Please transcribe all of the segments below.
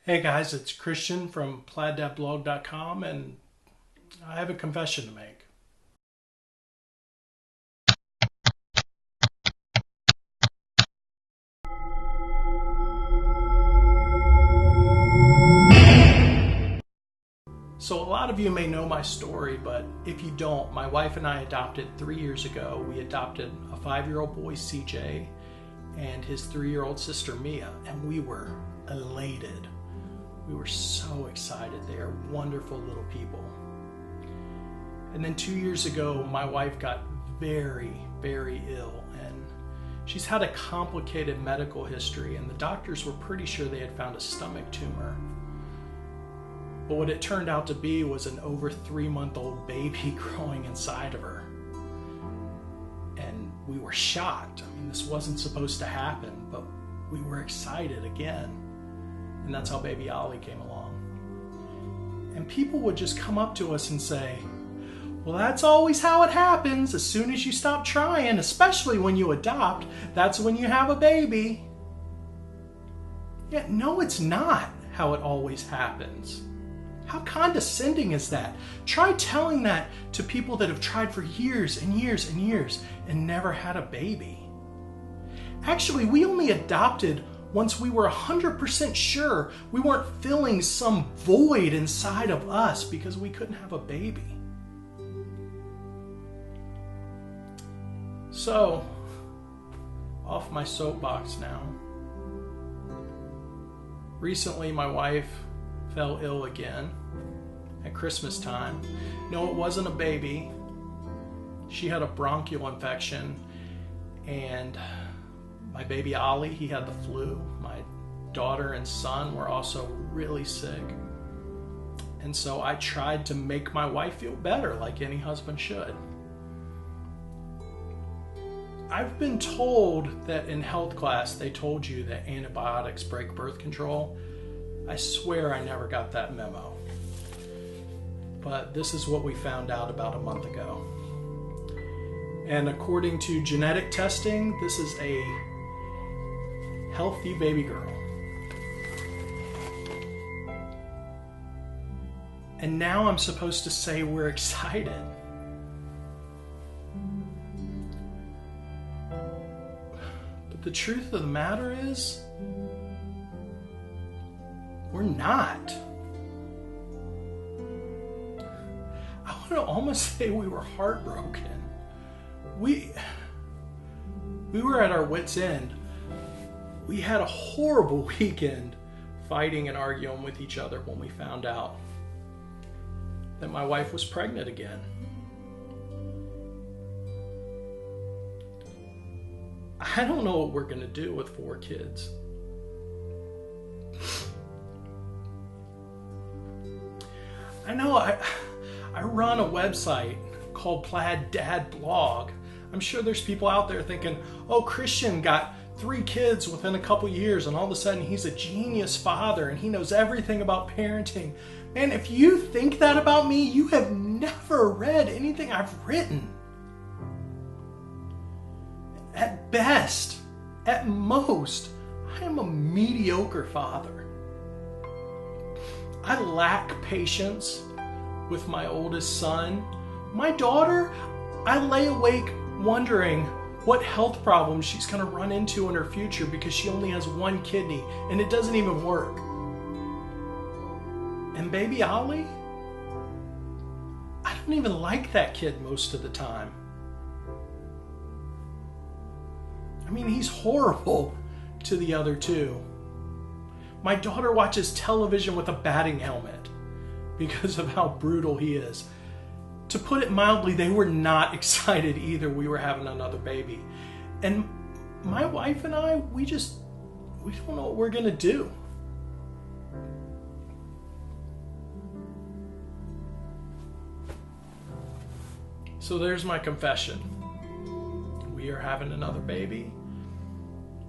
Hey guys, it's Christian from plaid.blog.com, and I have a confession to make. So a lot of you may know my story, but if you don't, my wife and I adopted 3 years ago. We adopted a 5-year-old boy, CJ, and his 3-year-old sister, Mia, and we were elated. We were so excited. They are wonderful little people. And then 2 years ago, my wife got very, very ill, and she's had a complicated medical history, and the doctors were pretty sure they had found a stomach tumor. But what it turned out to be was an over 3-month-old baby growing inside of her. And we were shocked. I mean, this wasn't supposed to happen, but we were excited again. And that's how baby Ollie came along. And people would just come up to us and say, well, that's always how it happens. As soon as you stop trying, especially when you adopt, that's when you have a baby. Yeah, no, it's not how it always happens. How condescending is that? Try telling that to people that have tried for years and years and years and never had a baby. Actually, we only adopted once we were 100% sure we weren't filling some void inside of us because we couldn't have a baby. So, off my soapbox now. Recently, my wife fell ill again at Christmas time. No, it wasn't a baby. She had a bronchial infection, and my baby Ollie, he had the flu. My daughter and son were also really sick. And so I tried to make my wife feel better, like any husband should. I've been told that in health class they told you that antibiotics break birth control. I swear I never got that memo. But this is what we found out about a month ago. And according to genetic testing, this is a healthy baby girl. And now I'm supposed to say we're excited. But the truth of the matter is, we're not. I want to almost say we were heartbroken. We were at our wits' end. We had a horrible weekend fighting and arguing with each other when we found out that my wife was pregnant again. I don't know what we're going to do with 4 kids. I know I run a website called Plaid Dad Blog. I'm sure there's people out there thinking, oh, Christian got 3 kids within a couple years and all of a sudden he's a genius father and he knows everything about parenting. Man, if you think that about me, you have never read anything I've written. At best, at most, I am a mediocre father. I lack patience with my oldest son. My daughter, I lay awake wondering what health problems she's going to run into in her future because she only has 1 kidney and it doesn't even work. And baby Ollie, I don't even like that kid most of the time. I mean, he's horrible to the other 2. My daughter watches television with a batting helmet because of how brutal he is. To put it mildly, they were not excited either we were having another baby. And my wife and I, we don't know what we're going to do. So there's my confession. We are having another baby,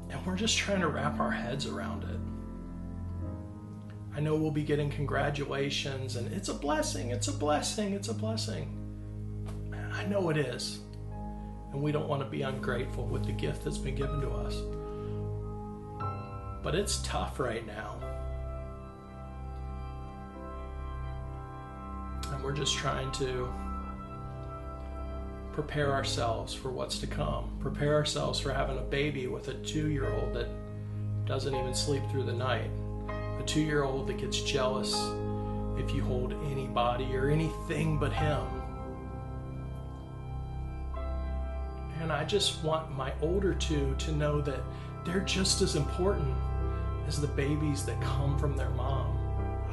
and we're just trying to wrap our heads around it. I know we'll be getting congratulations, and it's a blessing, it's a blessing, it's a blessing. I know it is. And we don't want to be ungrateful with the gift that's been given to us. But it's tough right now. And we're just trying to prepare ourselves for what's to come. Prepare ourselves for having a baby with a 2-year-old that doesn't even sleep through the night. A 2-year-old that gets jealous if you hold anybody or anything but him. And I just want my older two to know that they're just as important as the babies that come from their mom.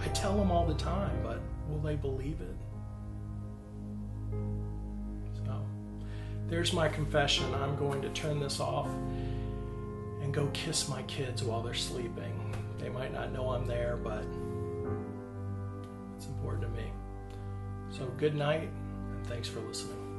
I tell them all the time, but will they believe it? So, there's my confession. I'm going to turn this off and go kiss my kids while they're sleeping. They might not know I'm there, but it's important to me. So good night, and thanks for listening.